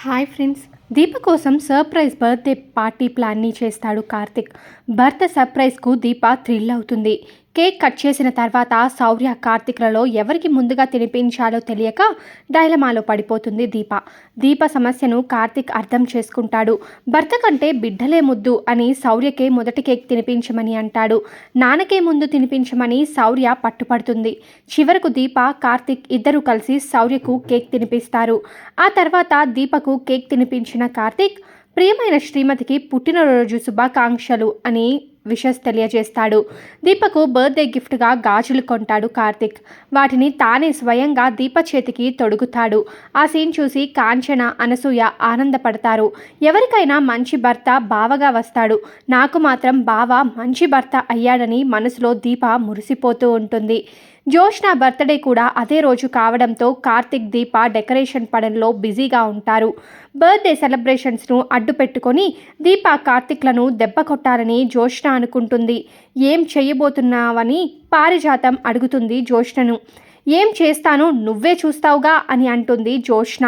Hi friends, దీప కోసం surprise birthday party ప్లాన్ని చేస్తాడు కార్తిక్. భర్త సర్ప్రైజ్కు దీప థ్రిల్ అవుతుంది. కేక్ కట్ చేసిన తర్వాత శౌర్య కార్తిక్లలో ఎవరికి ముందుగా తినిపించాలో తెలియక డైలమాలో పడిపోతుంది దీప సమస్యను కార్తిక్ అర్థం చేసుకుంటాడు. భర్త కంటే బిడ్డలే ముద్దు అని శౌర్యకే మొదటి కేక్ తినిపించమని అంటాడు. నాన్నకే ముందు తినిపించమని శౌర్య పట్టుపడుతుంది. చివరకు దీప కార్తిక్ ఇద్దరు కలిసి శౌర్యకు కేక్ తినిపిస్తారు. ఆ తర్వాత దీపకు కేక్ తినిపించిన కార్తిక్ ప్రియమైన శ్రీమతికి పుట్టినరోజు శుభాకాంక్షలు అని విషెస్ తెలియజేస్తాడు. దీపకు బర్త్డే గిఫ్ట్గా గాజులు కొంటాడు కార్తిక్. వాటిని తానే స్వయంగా దీప చేతికి తొడుగుతాడు. ఆ సీన్ చూసి కాంచన, అనసూయ ఆనందపడతారు. ఎవరికైనా మంచి భర్త బావగా వస్తాడు, నాకు మాత్రం బావ మంచి భర్త అయ్యాడని మనసులో దీప మురిసిపోతూ ఉంటుంది. జోష్న బర్త్డే కూడా అదే రోజు కావడంతో కార్తిక్, దీప డెకరేషన్ పనుల్లో బిజీగా ఉంటారు. బర్త్డే సెలబ్రేషన్స్ను అడ్డు పెట్టుకొని దీప కార్తిక్లను దెబ్బ కొట్టాలని జోష్న అనుకుంటుంది. ఏం చెయ్యబోతున్నావని పారిజాతం అడుగుతుంది జోష్నను. ఏం చేస్తాను నువ్వే చూస్తావుగా అని అంటుంది జోష్న.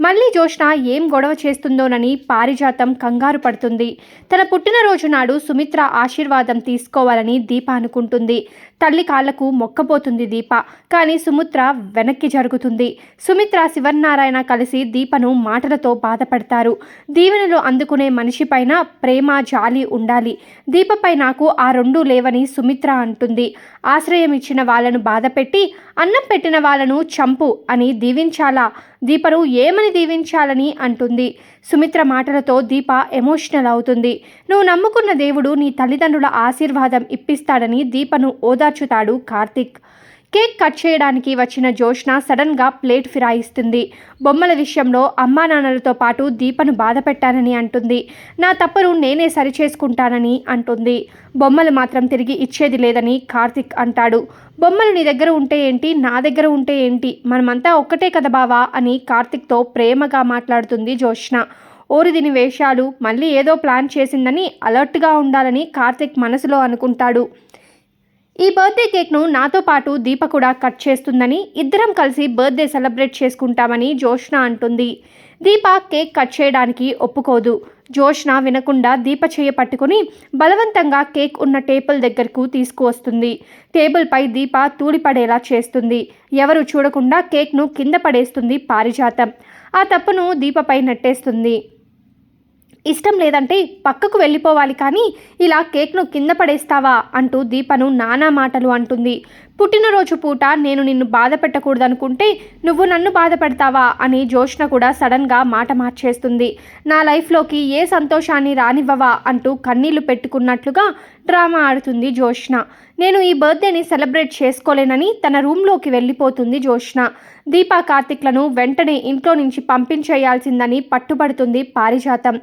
మళ్ళీ జోష్న ఏం గొడవ చేస్తుందోనని పారిజాతం కంగారు పడుతుంది. తన పుట్టినరోజు నాడు సుమిత్ర ఆశీర్వాదం తీసుకోవాలని దీప అనుకుంటుంది. తల్లి కాళ్లకు మొక్కపోతుంది దీప. కానీ సుమిత్ర వెనక్కి జరుగుతుంది. సుమిత్ర, శివనారాయణ కలిసి దీపను మాటలతో బాధపడతారు. దీవెనలు అందుకునే మనిషిపైన ప్రేమ, జాలి ఉండాలి. దీపపై నాకు ఆ రెండూ లేవని సుమిత్ర అంటుంది. ఆశ్రయం ఇచ్చిన వాళ్ళను బాధపెట్టి అన్నం పెట్టిన వాళ్ళను చంపు అని దీవించాలా? దీపను ఏమని దీవించాలని అంటుంది. సుమిత్ర మాటలతో దీప ఎమోషనల్ అవుతుంది. నువ్వు నమ్ముకున్న దేవుడు నీ తల్లిదండ్రుల ఆశీర్వాదం ఇప్పిస్తాడని దీపను ఓదార్చుతాడు కార్తిక్. కేక్ కట్ చేయడానికి వచ్చిన జోష్న సడన్గా ప్లేట్ ఫిరాయిస్తుంది. బొమ్మల విషయంలో అమ్మా నాన్నలతో పాటు దీపను బాధ పెట్టానని అంటుంది. నా తప్పును నేనే సరిచేసుకుంటానని అంటుంది. బొమ్మలు మాత్రం తిరిగి ఇచ్చేది లేదని కార్తిక్ అంటాడు. బొమ్మలు నీ దగ్గర ఉంటే ఏంటి, నా దగ్గర ఉంటే ఏంటి, మనమంతా ఒక్కటే కదా బావా అని కార్తిక్తో ప్రేమగా మాట్లాడుతుంది జోష్న. ఓరిదిని వేషాలు, మళ్ళీ ఏదో ప్లాన్ చేసిందని అలర్ట్గా ఉండాలని కార్తిక్ మనసులో అనుకుంటాడు. ఈ బర్త్డే కేక్ను నాతో పాటు దీప కూడా కట్ చేస్తుందని, ఇద్దరం కలిసి బర్త్డే సెలబ్రేట్ చేసుకుంటామని జోష్న అంటుంది. దీప కేక్ కట్ చేయడానికి ఒప్పుకోదు. జోష్న వినకుండా దీప చేయ పట్టుకుని బలవంతంగా కేక్ ఉన్న టేబుల్ దగ్గరకు తీసుకువస్తుంది. టేబుల్పై దీప తూలిపడేలా చేస్తుంది. ఎవరు చూడకుండా కేక్ను కింద పడేస్తుంది పారిజాతం. ఆ తప్పును దీపపై నెట్టేస్తుంది. ఇష్టం లేదంటే పక్కకు వెళ్ళిపోవాలి, కానీ ఇలా కేక్ను కింద పడేస్తావా అంటూ దీపను నానా మాటలు అంటుంది. పుట్టినరోజు పూట నేను నిన్ను బాధ పెట్టకూడదనుకుంటే నువ్వు నన్ను బాధ పెడతావా అని జోష్న కూడా సడన్గా మాట మార్చేస్తుంది. నా లైఫ్లోకి ఏ సంతోషాన్ని రానివ్వవా అంటూ కన్నీళ్లు పెట్టుకున్నట్లుగా డ్రామా ఆడుతుంది జోష్న. నేను ఈ బర్త్డేని సెలబ్రేట్ చేసుకోలేనని తన రూమ్లోకి వెళ్ళిపోతుంది జోష్న. దీప కార్తిక్లను వెంటనే ఇంట్లో నుంచి పంపించేయాల్సిందని పట్టుబడుతుంది పారిజాతం.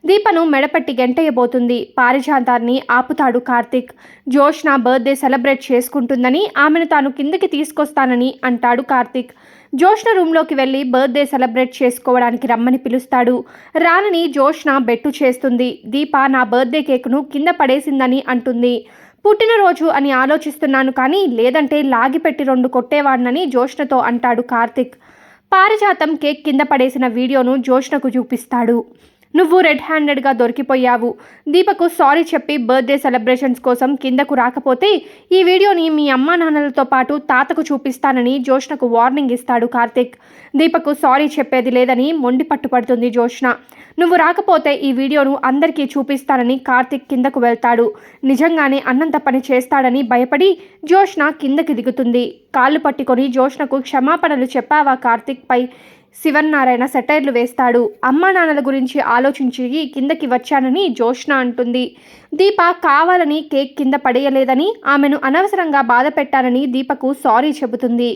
దీపను మెడపట్టి గెంటయ్యబోతుంది. పారిజాతాన్ని ఆపుతాడు కార్తిక్. జోష్న బర్త్డే సెలబ్రేట్ చేసుకుంటుందని, ఆమెను తాను కిందకి తీసుకొస్తానని అంటాడు కార్తిక్. జోష్న రూమ్లోకి వెళ్ళి బర్త్డే సెలబ్రేట్ చేసుకోవడానికి రమ్మని పిలుస్తాడు. రానని జోష్న బెట్టు చేస్తుంది. దీప నా బర్త్డే కేకును కింద పడేసిందని అంటుంది. పుట్టినరోజు అని ఆలోచిస్తున్నాను, కానీ లేదంటే లాగిపెట్టి 2 కొట్టేవాడినని జోష్నతో అంటాడు కార్తిక్. పారిజాతం కేక్ కింద పడేసిన వీడియోను జోష్నకు చూపిస్తాడు. నువ్వు రెడ్ హ్యాండెడ్గా దొరికిపోయావు. దీపకు సారీ చెప్పి బర్త్డే సెలబ్రేషన్స్ కోసం కిందకు రాకపోతే ఈ వీడియోని మీ అమ్మా నాన్నలతో పాటు తాతకు చూపిస్తానని జోష్నకు వార్నింగ్ ఇస్తాడు కార్తిక్. దీపకు సారీ చెప్పేది లేదని మొండి పట్టుపడుతుంది జోష్న. నువ్వు రాకపోతే ఈ వీడియోను అందరికీ చూపిస్తానని కార్తిక్ కిందకు వెళ్తాడు. నిజంగానే అన్నంత పని చేస్తాడని భయపడి జోష్న కిందకి దిగుతుంది. కాళ్ళు పట్టుకొని జోష్నకు క్షమాపణలు చెప్పావా కార్తిక్ పై శివనారాయణ సెటైర్లు వేస్తాడు. అమ్మా నాన్నల గురించి ఆలోచించి కిందకి వచ్చానని జోష్న అంటుంది. దీప కావాలని కేక్ కింద పడేయలేదని, ఆమెను అనవసరంగా బాధ పెట్టానని దీపకు సారీ చెబుతుంది.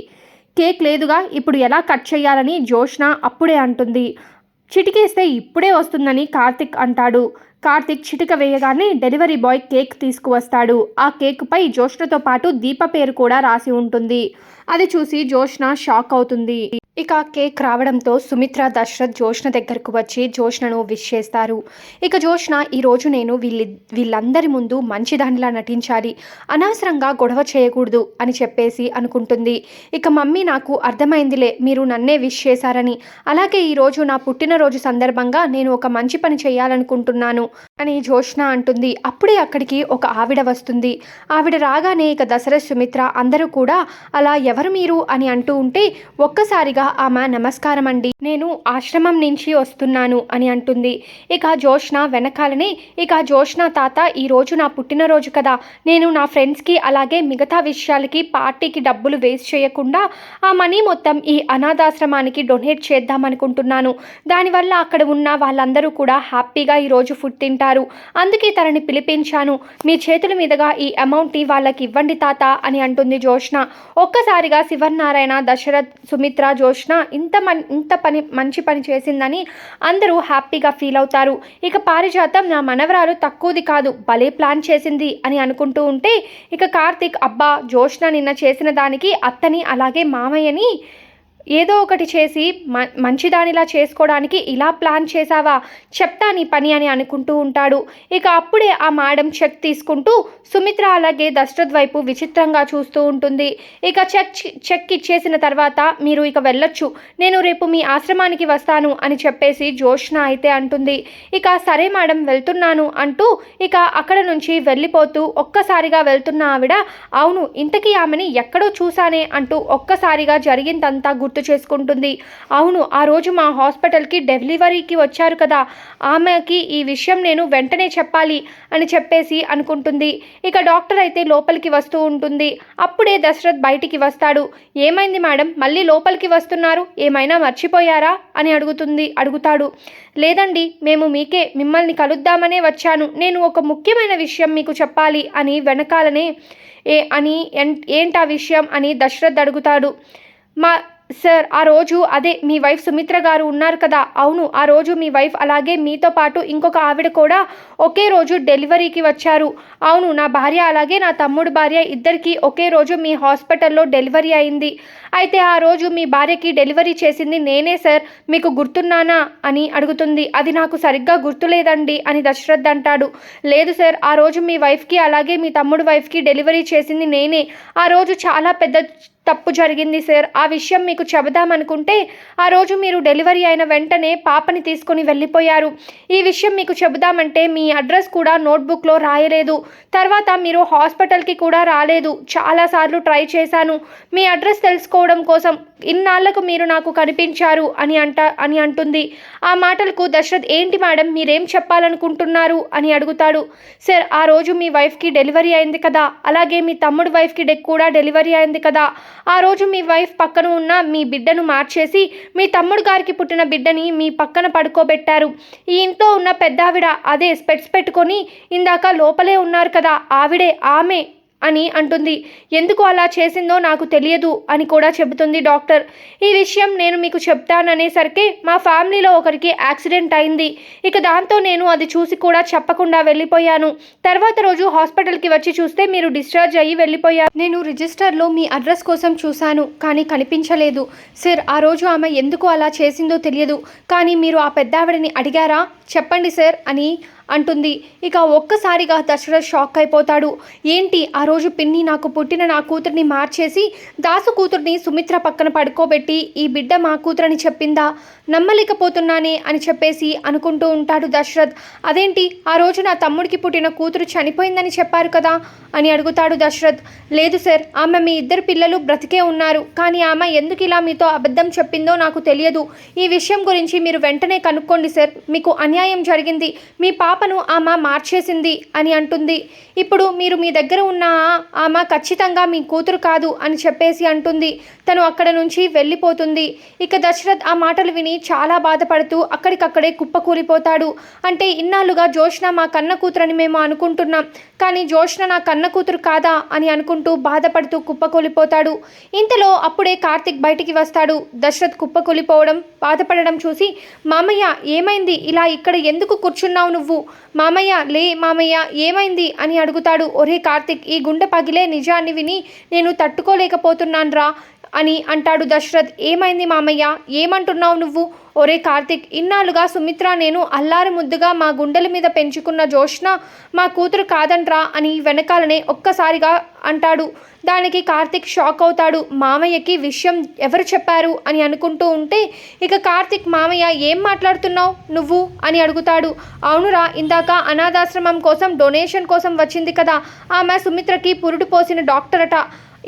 కేక్ లేదుగా, ఇప్పుడు ఎలా కట్ చేయాలని జోష్న అప్పుడే అంటుంది. చిటికేస్తే ఇప్పుడే వస్తుందని కార్తిక్ అంటాడు. కార్తిక్ చిటిక వేయగానే డెలివరీ బాయ్ కేక్ తీసుకువస్తాడు. ఆ కేక్పై జోష్నతో పాటు దీప పేరు కూడా రాసి ఉంటుంది. అది చూసి జోష్న షాక్ అవుతుంది. ఇక కేక్ రావడంతో సుమిత్ర, దశరథ్ జోష్న దగ్గరకు వచ్చి జోష్నను విష్ చేస్తారు. ఇక జోష్న ఈరోజు నేను వీళ్ళందరి ముందు మంచిదానిలా నటించాలి, అనవసరంగా గొడవ చేయకూడదు అని చెప్పేసి అనుకుంటుంది. ఇక మమ్మీ నాకు అర్థమైందిలే, మీరు నన్నే విష్ చేశారని. అలాగే ఈరోజు నా పుట్టినరోజు సందర్భంగా నేను ఒక మంచి పని చేయాలనుకుంటున్నాను అని జోష్న అంటుంది. అప్పుడే అక్కడికి ఒక ఆవిడ వస్తుంది. ఆవిడ రాగానే ఇక దశరథ్, సుమిత్ర అందరూ కూడా అలా ఎవరు మీరు అని అంటూ ఉంటే ఒక్కసారిగా ఆమె నమస్కారం అండి, నేను ఆశ్రమం నుంచి వస్తున్నాను అని అంటుంది. ఇక జోష్న వెనకాలనే, ఇక జోష్న తాత ఈరోజు నా పుట్టినరోజు కదా, నేను నా ఫ్రెండ్స్కి అలాగే మిగతా విషయాలకి పార్టీకి డబ్బులు వేస్ట్ చేయకుండా ఆ మనీ మొత్తం ఈ అనాథాశ్రమానికి డొనేట్ చేద్దామనుకుంటున్నాను. దానివల్ల అక్కడ ఉన్న వాళ్ళందరూ కూడా హ్యాపీగా ఈరోజు ఫుడ్ తింటారు. అందుకే తనని పిలిపించాను. మీ చేతుల మీదుగా ఈ అమౌంట్ని వాళ్ళకి ఇవ్వండి తాత అని అంటుంది జోష్న. ఒక్కసారిగా శివనారాయణ, దశరథ్, సుమిత్ర, జోష్న ఇంత మంచి పని చేసిందని అందరూ హ్యాపీగా ఫీల్ అవుతారు. ఇక పారిజాతం నా మనవరాలు తక్కువది కాదు, భలే ప్లాన్ చేసింది అని అనుకుంటూ ఉంటే ఇక కార్తీక్, అబ్బా జోష్న నిన్న చేసిన దానికి అత్తని అలాగే మామయ్యని ఏదో ఒకటి చేసి మంచిదానిలా చేసుకోవడానికి ఇలా ప్లాన్ చేసావా, చెప్తా నీ పని అని అనుకుంటూ ఉంటాడు. ఇక అప్పుడే ఆ మేడం చెక్ తీసుకుంటూ సుమిత్ర అలాగే దశరథ్ వైపు విచిత్రంగా చూస్తూ ఉంటుంది. ఇక చెక్ ఇచ్చేసిన తర్వాత మీరు ఇక వెళ్ళొచ్చు, నేను రేపు మీ ఆశ్రమానికి వస్తాను అని చెప్పేసి జోష్న అయితే అంటుంది. ఇక సరే మేడం వెళ్తున్నాను అంటూ ఇక అక్కడ నుంచి వెళ్ళిపోతూ ఒక్కసారిగా వెళ్తున్న ఆవిడ, అవును ఇంతకీ ఆమెని ఎక్కడో చూసానే అంటూ ఒక్కసారిగా జరిగిందంతా గుర్తు చేసుకుంటుంది. అవును ఆ రోజు మా హాస్పిటల్కి డెలివరీకి వచ్చారు కదా, ఆమెకి ఈ విషయం నేను వెంటనే చెప్పాలి అని చెప్పేసి అనుకుంటుంది. ఇక డాక్టర్ అయితే లోపలికి వస్తూ ఉంటుంది. అప్పుడే దశరథ్ బయటికి వస్తాడు. ఏమైంది మేడం, మళ్ళీ లోపలికి వస్తున్నారు, ఏమైనా మర్చిపోయారా అని అడుగుతాడు. లేదండి, మేము మిమ్మల్ని కలుద్దామనే వచ్చాను, నేను ఒక ముఖ్యమైన విషయం మీకు చెప్పాలి అని వెనకాలనే ఏంటా విషయం అని దశరథ్ అడుగుతాడు. సార్ ఆ రోజు అదే మీ వైఫ్ సుమిత్ర గారు ఉన్నారు కదా, అవును ఆ రోజు మీ వైఫ్ అలాగే మీతో పాటు ఇంకొక ఆవిడ కూడా ఒకే రోజు డెలివరీకి వచ్చారు. అవును నా భార్య అలాగే నా తమ్ముడు భార్య ఇద్దరికి ఒకే రోజు మీ హాస్పిటల్లో డెలివరీ అయింది. అయితే ఆ రోజు మీ భార్యకి డెలివరీ చేసింది నేనే సార్, మీకు గుర్తున్నానా అని అడుగుతుంది. అది నాకు సరిగ్గా గుర్తులేదండి అని దశరథ్ అంటాడు. లేదు సార్, ఆ రోజు మీ వైఫ్కి అలాగే మీ తమ్ముడు వైఫ్కి డెలివరీ చేసింది నేనే. ఆ రోజు చాలా పెద్ద తప్పు జరిగింది సార్, ఆ విషయం మీకు చెబుదామనుకుంటే ఆ రోజు మీరు డెలివరీ అయిన వెంటనే పాపని తీసుకొని వెళ్ళిపోయారు. ఈ విషయం మీకు చెబుదామంటే మీ అడ్రస్ కూడా నోట్బుక్లో రాయలేదు, తర్వాత మీరు హాస్పిటల్కి కూడా రాలేదు. చాలాసార్లు ట్రై చేశాను మీ అడ్రస్ తెలుసుకోవడం కోసం, ఇన్నాళ్లకు మీరు నాకు కనిపించారు అని అంటుంది. ఆ మాటలకు దశరథ్, ఏంటి మేడం మీరేం చెప్పాలనుకుంటున్నారు అని అడుగుతాడు. సార్ ఆ రోజు మీ వైఫ్కి డెలివరీ అయింది కదా, అలాగే మీ తమ్ముడు వైఫ్కి కూడా డెలివరీ అయింది కదా, ఆ రోజు మీ వైఫ్ పక్కన ఉన్న మీ బిడ్డను మార్చేసి మీ తమ్ముడు గారికి పుట్టిన బిడ్డని మీ పక్కన పడుకోబెట్టారు. ఈ ఇంట్లో ఉన్న పెద్దావిడ, అదే స్పెట్స్ పెట్టుకొని ఇందాక లోపలే ఉన్నారు కదా ఆమె అని అంటుంది. ఎందుకు అలా చేసిందో నాకు తెలియదు అని కూడా చెబుతుంది డాక్టర్. ఈ విషయం నేను మీకు చెప్తాననేసరికి మా ఫ్యామిలీలో ఒకరికి యాక్సిడెంట్ అయింది. ఇక దాంతో నేను అది చూసి కూడా చెప్పకుండా వెళ్ళిపోయాను. తర్వాత రోజు హాస్పిటల్కి వచ్చి చూస్తే మీరు డిశ్చార్జ్ అయ్యి వెళ్ళిపోయారు. నేను రిజిస్టర్లో మీ అడ్రస్ కోసం చూశాను కానీ కనిపించలేదు. సార్ ఆ రోజు ఆమె ఎందుకు అలా చేసిందో తెలియదు, కానీ మీరు ఆ పెద్దావిడని అడిగారా, చెప్పండి సార్ అని అంటుంది. ఇక ఒక్కసారిగా దశరథ్ షాక్ అయిపోతాడు. ఏంటి ఆ రోజు పిన్ని నాకు పుట్టిన నా కూతుర్ని మార్చేసి దాసు కూతుర్ని సుమిత్ర పక్కన పడుకోబెట్టి ఈ బిడ్డ మా కూతురని చెప్పిందా, నమ్మలేకపోతున్నానే అని చెప్పేసి అనుకుంటూ ఉంటాడు దశరథ్. అదేంటి ఆ రోజు నా తమ్ముడికి పుట్టిన కూతురు చనిపోయిందని చెప్పారు కదా అని అడుగుతాడు దశరథ్. లేదు సార్, ఆమె మీ ఇద్దరు పిల్లలు బ్రతికే ఉన్నారు, కానీ ఆమె ఎందుకు ఇలా మీతో అబద్ధం చెప్పిందో నాకు తెలియదు. ఈ విషయం గురించి మీరు వెంటనే కనుక్కోండి సార్, మీకు అన్యాయం జరిగింది, మీ పాపను ఆమె మార్చేసింది అని అంటుంది. ఇప్పుడు మీరు మీ దగ్గర ఉన్న ఆమె ఖచ్చితంగా మీ కూతురు కాదు అని చెప్పేసి అంటుంది. తను అక్కడ నుంచి వెళ్ళిపోతుంది. ఇక దశరథ్ ఆ మాటలు విని చాలా బాధపడుతూ అక్కడికక్కడే కుప్పకూలిపోతాడు. అంటే ఇన్నాళ్ళుగా జోష్న మా కన్న కూతురని మేము అనుకుంటున్నాం, కానీ జోష్న నా కన్న కూతురు కాదా అని అనుకుంటూ బాధపడుతూ కుప్పకూలిపోతాడు. ఇంతలో అప్పుడే కార్తిక్ బయటికి వస్తాడు. దశరథ్ కుప్పకూలిపోవడం, బాధపడడం చూసి, మామయ్య ఏమైంది, ఇలా ఇక్కడ ఎందుకు కూర్చున్నావు నువ్వు, మామయ్య లే మామయ్య ఏమైంది అని అడుగుతాడు. ఒరే కార్తిక్, ఈ గుండె పగిలే నిజాన్ని విని నేను తట్టుకోలేకపోతున్నాను రా, అని అంటాడు దశరథ్. ఏమైంది మామయ్య, ఏమంటున్నావు నువ్వు? ఒరే కార్తిక్, ఇన్నాళ్ళుగా సుమిత్ర నేను అల్లారు ముద్దుగా మా గుండెల మీద పెంచుకున్న జోష్న మా కూతురు కాదంట్రా అని వెనకాలనే ఒక్కసారిగా అంటాడు. దానికి కార్తిక్ షాక్ అవుతాడు. మామయ్యకి విషయం ఎవరు చెప్పారు అని అనుకుంటూ ఉంటే ఇక కార్తిక్, మామయ్య ఏం మాట్లాడుతున్నావు నువ్వు అని అడుగుతాడు. అవునురా, ఇందాక అనాథాశ్రమం కోసం డొనేషన్ కోసం వచ్చింది కదా, ఆమె సుమిత్రకి పురుడు పోసిన డాక్టరట.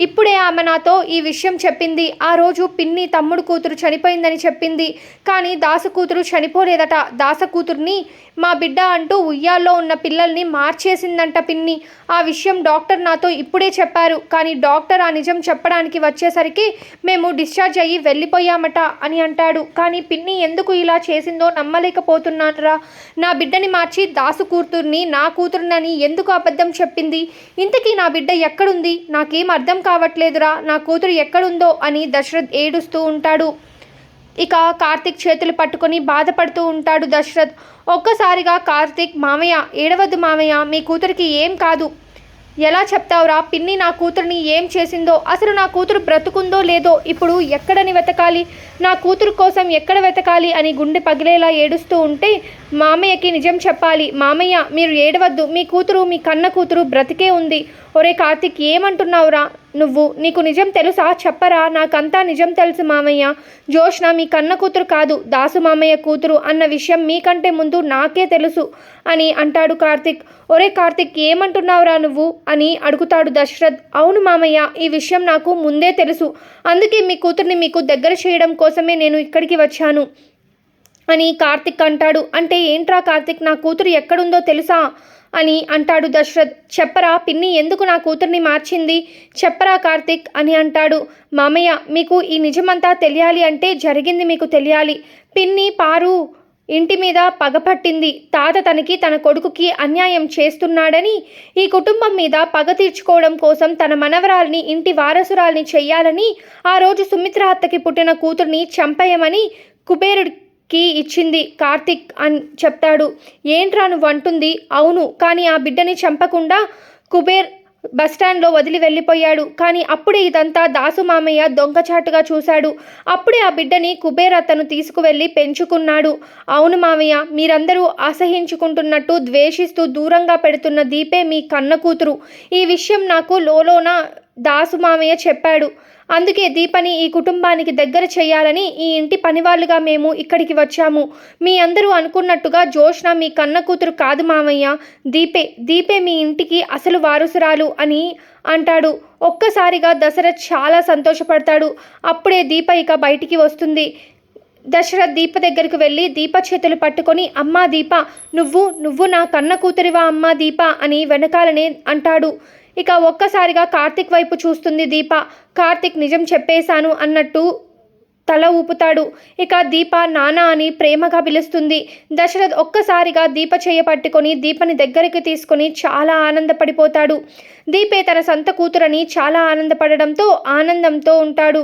ఇప్పుడే ఆమె నాతో ఈ విషయం చెప్పింది. ఆ రోజు పిన్ని తమ్ముడు కూతురు చనిపోయిందని చెప్పింది, కానీ దాసు కూతురు చనిపోలేదట. దాస కూతుర్ని మా బిడ్డ అంటూ ఉయ్యాల్లో ఉన్న పిల్లల్ని మార్చేసిందంట పిన్ని. ఆ విషయం డాక్టర్ నాతో ఇప్పుడే చెప్పారు, కానీ డాక్టర్ ఆ నిజం చెప్పడానికి వచ్చేసరికి మేము డిశ్చార్జ్ అయ్యి వెళ్ళిపోయామట అని అంటాడు. కానీ పిన్ని ఎందుకు ఇలా చేసిందో నమ్మలేకపోతున్నానురా. నా బిడ్డని మార్చి దాసు కూతుర్ని నా కూతురునని ఎందుకు అబద్ధం చెప్పింది? ఇంతకీ నా బిడ్డ ఎక్కడుంది? నాకేం అర్థం కావట్లేదురా, నా కూతురు ఎక్కడుందో అని దశరథ్ ఏడుస్తూ ఉంటాడు. ఇక కార్తిక్ చేతులు పట్టుకొని బాధపడుతూ ఉంటాడు దశరథ్. ఒక్కసారిగా కార్తిక్, మామయ్య ఏడవద్దు మామయ్య, మీ కూతురికి ఏం కాదు. ఎలా చెప్తావురా? పిన్ని నా కూతురిని ఏం చేసిందో, అసలు నా కూతురు బ్రతుకుందో లేదో ఇప్పుడు ఎక్కడని వెతకాలి, నా కూతురు కోసం ఎక్కడ వెతకాలి అని గుండె పగిలేలా ఏడుస్తూ ఉంటే మామయ్యకి నిజం చెప్పాలి. మామయ్య మీరు ఏడవద్దు, మీ కూతురు, మీ కన్న కూతురు బ్రతికే ఉంది. ఒరే కార్తిక్, ఏమంటున్నావురా నువ్వు? నీకు నిజం తెలుసా? చెప్పరా, నాకంతా నిజం తెలుసు మామయ్య. జోష్న మీ కన్న కూతురు కాదు, దాసు మామయ్య కూతురు అన్న విషయం మీకంటే ముందు నాకే తెలుసు అని అంటాడు కార్తిక్. ఒరే కార్తిక్, ఏమంటున్నావురా నువ్వు అని అడుగుతాడు దశరథ్. అవును మామయ్య, ఈ విషయం నాకు ముందే తెలుసు, అందుకే మీ కూతుర్ని మీకు దగ్గర చేయడం కోసమే నేను ఇక్కడికి వచ్చాను అని కార్తిక్ అంటాడు. అంటే ఏంట్రా కార్తిక్, నా కూతురు ఎక్కడుందో తెలుసా అని అంటాడు దశరథ్. చెప్పరా, పిన్ని ఎందుకు నా కూతుర్ని మార్చింది చెప్పరా కార్తిక్ అని అంటాడు. మామయ్య, మీకు ఈ నిజమంతా తెలియాలి అంటే జరిగింది మీకు తెలియాలి. పిన్ని పారు ఇంటి మీద పగపట్టింది. తాత తనకి తన కొడుకుకి అన్యాయం చేస్తున్నాడని ఈ కుటుంబం మీద పగ తీర్చుకోవడం కోసం తన మనవరాల్ని ఇంటి వారసురాల్ని చెయ్యాలని ఆ రోజు సుమిత్ర అత్తకి పుట్టిన కూతుర్ని చంపేయమని కుబేరుడికి ఇచ్చింది కార్తిక్ అని చెప్తాడు. ఏంట్రా నువ్వు అంటుంది? అవును, కానీ ఆ బిడ్డని చంపకుండా కుబేర్ బస్టాండ్లో వదిలి వెళ్ళిపోయాడు. కానీ అప్పుడే ఇదంతా దాసు మామయ్య దొంగచాటుగా చూశాడు. అప్పుడే ఆ బిడ్డని కుబేర్ అతను తీసుకువెళ్ళి పెంచుకున్నాడు. అవును మామయ్య, మీరందరూ అసహించుకుంటున్నట్టు ద్వేషిస్తూ దూరంగా పెడుతున్న దీపే మీ కన్న కూతురు. ఈ విషయం నాకు లోలోన దాసు మామయ్య చెప్పాడు. అందుకే దీపని ఈ కుటుంబానికి దగ్గర చేయాలని ఈ ఇంటి పనివాళ్ళుగా మేము ఇక్కడికి వచ్చాము. మీ అందరూ అనుకున్నట్టుగా జోష్న మీ కన్న కూతురు కాదు మామయ్య, దీపే మీ ఇంటికి అసలు వారసురాలు అని అంటాడు. ఒక్కసారిగా దశరథ్ చాలా సంతోషపడతాడు. అప్పుడే దీప ఇక బయటికి వస్తుంది. దశరథ్ దీప దగ్గరికి వెళ్ళి దీప చేతులు పట్టుకొని, అమ్మా దీప, నువ్వు నా కన్న కూతురివా అమ్మా దీప అని వెనకాలనే అంటాడు. ఇక ఒక్కసారిగా కార్తిక్ వైపు చూస్తుంది దీప. కార్తిక్ నిజం చెప్పేశాను అన్నట్టు తల ఊపుతాడు. ఇక దీప నానా అని ప్రేమగా పిలుస్తుంది. దశరథ్ ఒక్కసారిగా దీప చేయ పట్టుకొని దీపని దగ్గరికి తీసుకొని చాలా ఆనందపడిపోతాడు. దీపే తన సొంత కూతురని చాలా ఆనందంతో ఉంటాడు.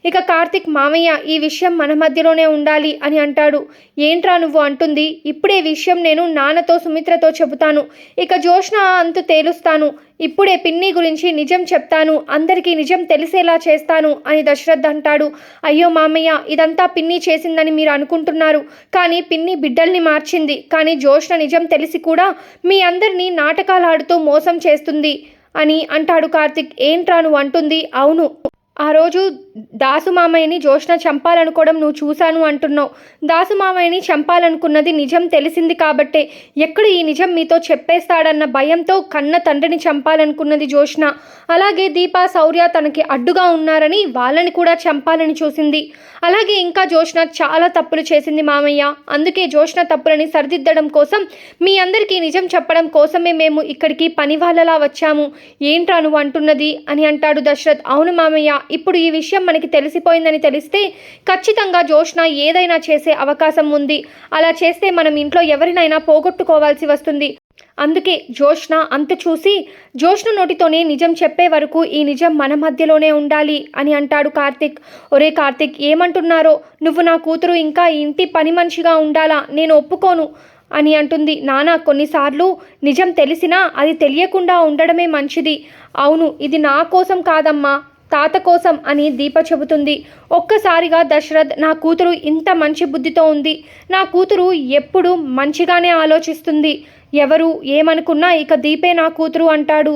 ఇక కార్తిక్, మామయ్య ఈ విషయం మన మధ్యలోనే ఉండాలి అని అంటాడు. ఏంట్రా నువ్వు అంటుంది? ఇప్పుడే విషయం నేను నాన్నతో సుమిత్రతో చెబుతాను. ఇక జోష్న అంతు తేలుస్తాను. ఇప్పుడే పిన్ని గురించి నిజం చెప్తాను, అందరికీ నిజం తెలిసేలా చేస్తాను అని దశరథ్ అంటాడు. అయ్యో మామయ్య, ఇదంతా పిన్ని చేసిందని మీరు అనుకుంటున్నారు, కానీ పిన్ని బిడ్డల్ని మార్చింది. కానీ జోష్న నిజం తెలిసి కూడా మీ అందరినీ నాటకాలు ఆడుతూ మోసం చేస్తుంది అని అంటాడు కార్తిక్. ఏంట్రా నువ్వు అంటుంది? అవును, ఆ రోజు దాసు మామయ్యని జోష్న చంపాలనుకోవడం నువ్వు చూశాను అంటున్నావు. దాసు మామయ్యని చంపాలనుకున్నది నిజం తెలిసింది కాబట్టే. ఎక్కడ ఈ నిజం మీతో చెప్పేస్తాడన్న భయంతో కన్న తండ్రిని చంపాలనుకున్నది జోష్న. అలాగే దీప, శౌర్య తనకి అడ్డుగా ఉన్నారని వాళ్ళని కూడా చంపాలని చూసింది. అలాగే ఇంకా జోష్న చాలా తప్పులు చేసింది మామయ్య. అందుకే జోష్న తప్పులని సరిదిద్దడం కోసం మీ అందరికీ నిజం చెప్పడం కోసమే మేము ఇక్కడికి పని వాళ్ళలా వచ్చాము. ఏంట్రా నువ్వు అంటున్నది అని అంటాడు దశరథ్. అవును మామయ్య, ఇప్పుడు ఈ విషయం మనకి తెలిసిపోయిందని తెలిస్తే ఖచ్చితంగా జోష్న ఏదైనా చేసే అవకాశం ఉంది. అలా చేస్తే మనం ఇంట్లో ఎవరినైనా పోగొట్టుకోవాల్సి వస్తుంది. అందుకే జోష్న అంతు చూసి జోష్న నోటితోనే నిజం చెప్పే వరకు ఈ నిజం మన మధ్యలోనే ఉండాలి అని అంటాడు కార్తిక్. ఒరే కార్తిక్, ఏమంటున్నారో? నువ్వు నా కూతురు ఇంకా ఇంటి పని మనిషిగా ఉండాలా? నేను ఒప్పుకోను అని అంటుంది. నాన్న, కొన్నిసార్లు నిజం తెలిసినా అది తెలియకుండా ఉండడమే మంచిది. అవును, ఇది నా కోసం కాదమ్మా, తాత కోసం అని దీప చెబుతుంది. ఒక్కసారిగా దశరథ్, నా కూతురు ఇంత మంచి బుద్ధితో ఉంది. నా కూతురు ఎప్పుడు మంచిగానే ఆలోచిస్తుంది. ఎవరు ఏమనుకున్నా ఇక దీపే నా కూతురు అంటాడు.